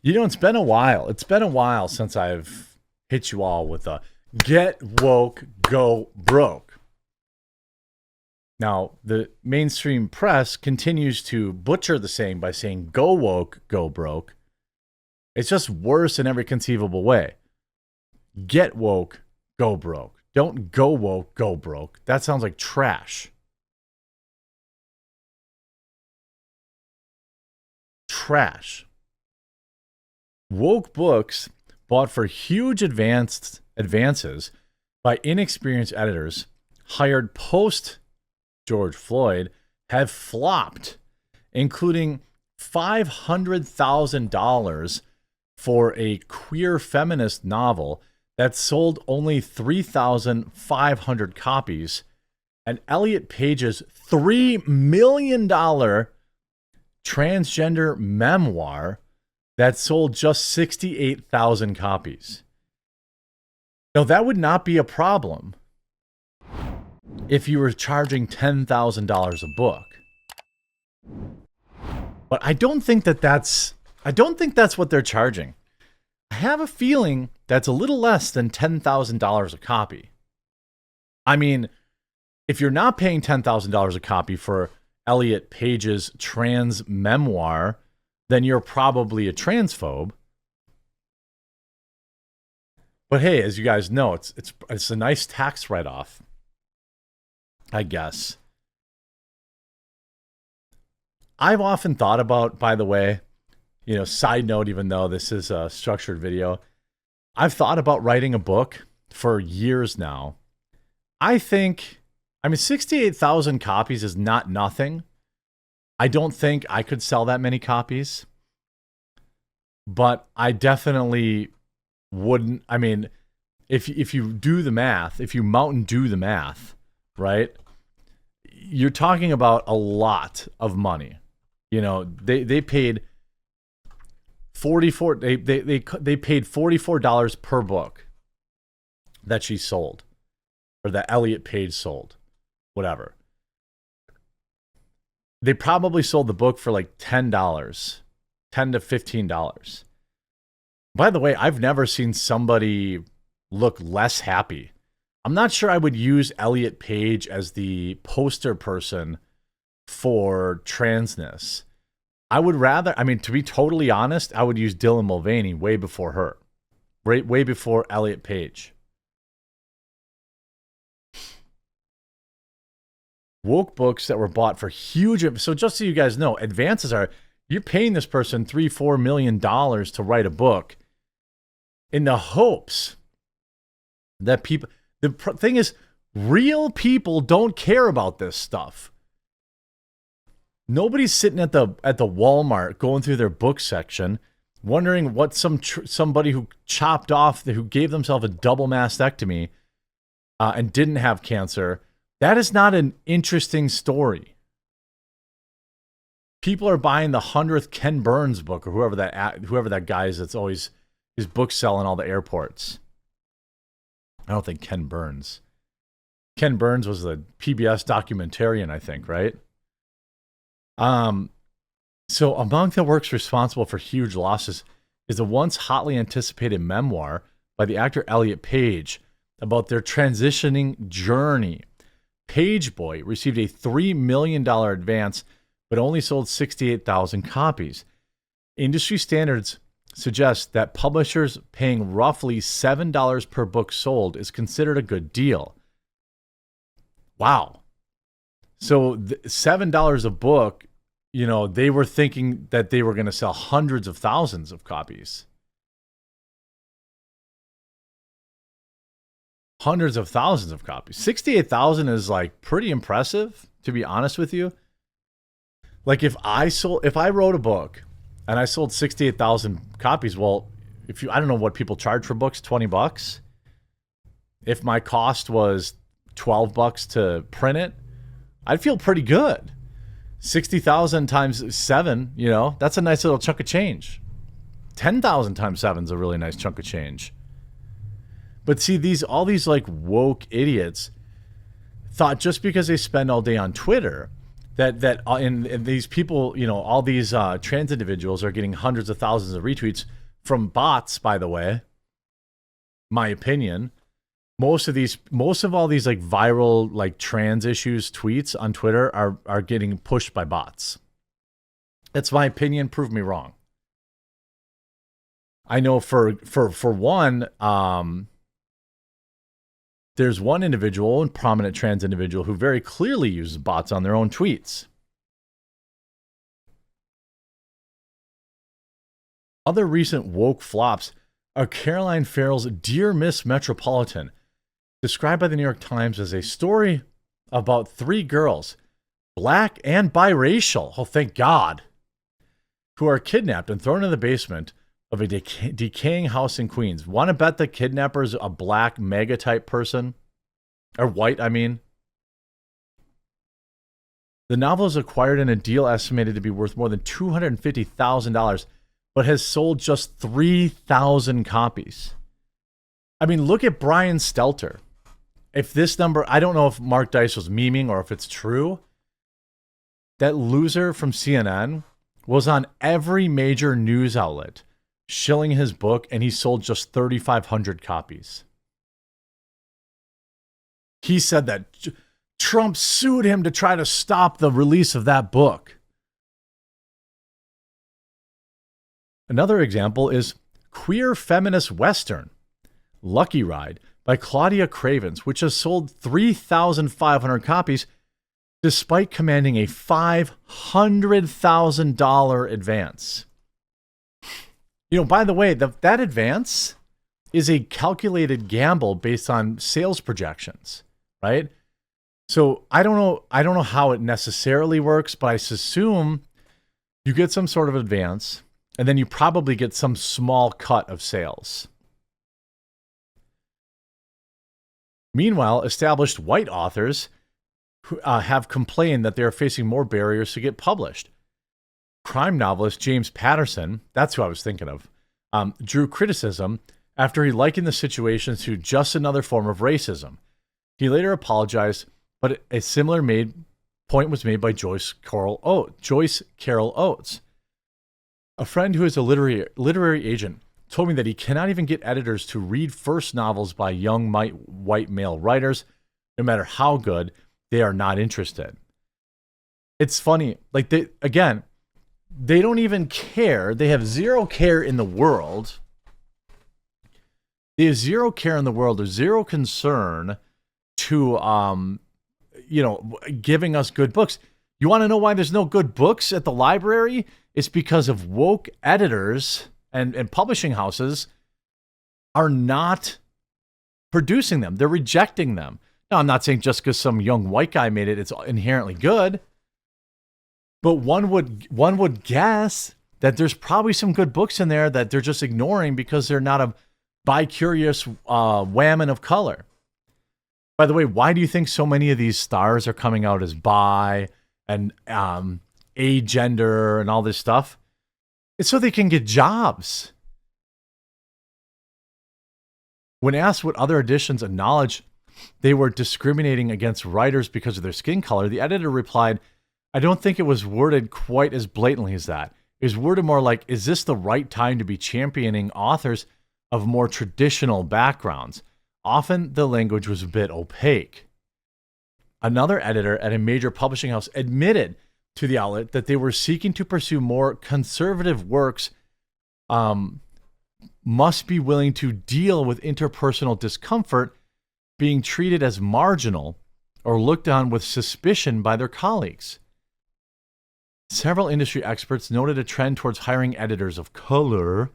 You know, it's been a while. It's been a while since I've hit you all with a get woke, go broke. Now, the mainstream press continues to butcher the saying by saying go woke, go broke. It's just worse in every conceivable way. Get woke, go broke. Don't go woke, go broke. That sounds like trash. Trash. Woke books bought for huge advances by inexperienced editors hired post George Floyd have flopped, including $500,000 for a queer feminist novel that sold only 3,500 copies, and Elliot Page's $3 million transgender memoir that sold just 68,000 copies. Now, that would not be a problem if you were charging $10,000 a book. But I don't think that's what they're charging. I have a feeling that's a little less than $10,000 a copy. I mean, if you're not paying $10,000 a copy for Elliot Page's trans memoir, then you're probably a transphobe. But hey, as you guys know, it's a nice tax write-off, I guess. I've often thought about, by the way, side note, even though this is a structured video, I've thought about writing a book for years now. I mean, 68,000 copies is not nothing. I don't think I could sell that many copies, but I definitely wouldn't. I mean, if you do the math, if you Mountain Dew the math, right, you're talking about a lot of money. They paid they paid $44 per book that she sold, or that Elliot Page sold, whatever. They probably sold the book for like $10 to $15. By the way, I've never seen somebody look less happy. I'm not sure I would use Elliot Page as the poster person for transness. I would rather, to be totally honest, I would use Dylan Mulvaney way before her. Way before Elliot Page. Woke books that were bought for huge, so just so you guys know, advances are, you're paying this person $3-4 million to write a book in the hopes that people, the thing is, real people don't care about this stuff. Nobody's sitting at the Walmart going through their book section wondering what somebody who who gave themselves a double mastectomy and didn't have cancer. That is not an interesting story. People are buying the 100th Ken Burns book, or whoever that guy is that's always his books sell in all the airports. I don't think Ken Burns. Ken Burns was the PBS documentarian, I think, right? So among the works responsible for huge losses is a once hotly anticipated memoir by the actor Elliot Page about their transitioning journey. Page Boy received a $3 million advance, but only sold 68,000 copies. Industry standards suggest that publishers paying roughly $7 per book sold is considered a good deal. Wow. So $7 a book, they were thinking that they were going to sell hundreds of thousands of copies. Hundreds of thousands of copies. 68,000 is like pretty impressive, to be honest with you. Like if I wrote a book and I sold 68,000 copies, well, I don't know what people charge for books, $20. If my cost was $12 to print it, I'd feel pretty good. 60,000 times 7, that's a nice little chunk of change. 10,000 times 7 is a really nice chunk of change. But see, all these like woke idiots thought just because they spend all day on Twitter in these people, all these trans individuals are getting hundreds of thousands of retweets from bots, by the way. My opinion. Most of all these like viral like trans issues tweets on Twitter are getting pushed by bots. That's my opinion. Prove me wrong. I know for one, there's one individual, and prominent trans individual, who very clearly uses bots on their own tweets. Other recent woke flops are Caroline Farrell's Dear Miss Metropolitan, described by the New York Times as a story about three girls, black and biracial, oh thank God, who are kidnapped and thrown in the basement of a decaying house in Queens. Want to bet the kidnapper's a black mega type person? Or white, I mean. The novel is acquired in a deal estimated to be worth more than $250,000, but has sold just 3,000 copies. I mean, look at Brian Stelter. If this number, I don't know if Mark Dice was memeing or if it's true. That loser from CNN was on every major news outlet shilling his book, and he sold just 3,500 copies. He said that Trump sued him to try to stop the release of that book. Another example is Queer Feminist Western, Lucky Ride, by Claudia Cravens, which has sold 3,500 copies despite commanding a $500,000 advance. By the way, that advance is a calculated gamble based on sales projections, right? So I don't know how it necessarily works, but I assume you get some sort of advance, and then you probably get some small cut of sales. Meanwhile, established white authors have complained that they are facing more barriers to get published. Crime novelist James Patterson, that's who I was thinking of, drew criticism after he likened the situation to just another form of racism. He later apologized, but a similar point was made by Joyce Carol Oates. A friend who is a literary agent told me that he cannot even get editors to read first novels by young white male writers. No matter how good, they are not interested. It's funny, like they don't even care. They have zero care in the world. They have zero care in the world. There's zero concern to, giving us good books. You want to know why there's no good books at the library? It's because of woke editors and publishing houses are not producing them. They're rejecting them. Now, I'm not saying just because some young white guy made it, it's inherently good. But one would guess that there's probably some good books in there that they're just ignoring because they're not a bi-curious woman of color. By the way, why do you think so many of these stars are coming out as bi and agender and all this stuff? It's so they can get jobs. When asked what other editions acknowledged they were discriminating against writers because of their skin color, the editor replied, "I don't think it was worded quite as blatantly as that. It was worded more like, is this the right time to be championing authors of more traditional backgrounds? Often the language was a bit opaque." Another editor at a major publishing house admitted to the outlet that they were seeking to pursue more conservative works, must be willing to deal with interpersonal discomfort, being treated as marginal or looked on with suspicion by their colleagues. Several industry experts noted a trend towards hiring editors of color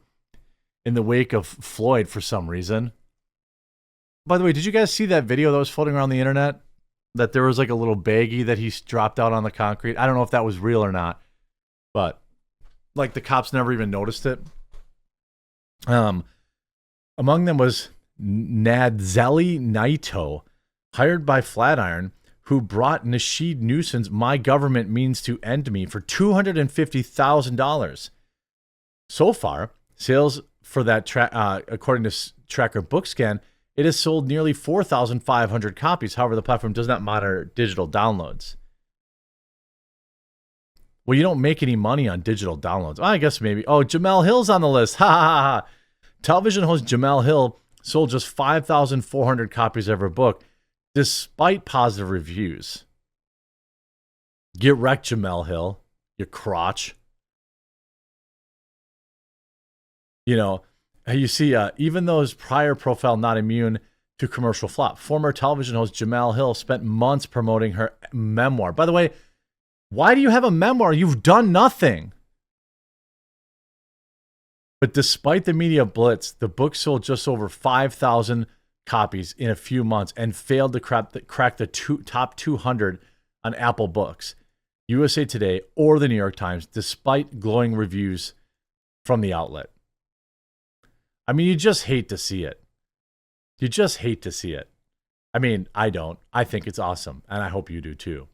in the wake of Floyd for some reason. By the way, did you guys see that video that was floating around the internet? That there was like a little baggie that he dropped out on the concrete. I don't know if that was real or not, but like the cops never even noticed it. Among them was Nadzeli Naito, hired by Flatiron, who brought Nasheed Newson's "My Government Means to End Me" for $250,000. So far, sales for that, according to Tracker Bookscan, it has sold nearly 4,500 copies. However, the platform does not monitor digital downloads. Well, you don't make any money on digital downloads. I guess maybe. Oh, Jamel Hill's on the list. Ha ha ha. Television host Jamel Hill sold just 5,400 copies of her book, despite positive reviews. Get wrecked, Jamel Hill, you crotch. You know, you see, even though his prior profile not immune to commercial flop, former television host Jamel Hill spent months promoting her memoir. By the way, why do you have a memoir? You've done nothing. But despite the media blitz, the book sold just over 5,000 copies in a few months and failed to crack the top 200 on Apple Books, USA Today, or the New York Times, despite glowing reviews from the outlet. I mean, you just hate to see it. You just hate to see it. I mean, I don't. I think it's awesome, and I hope you do too.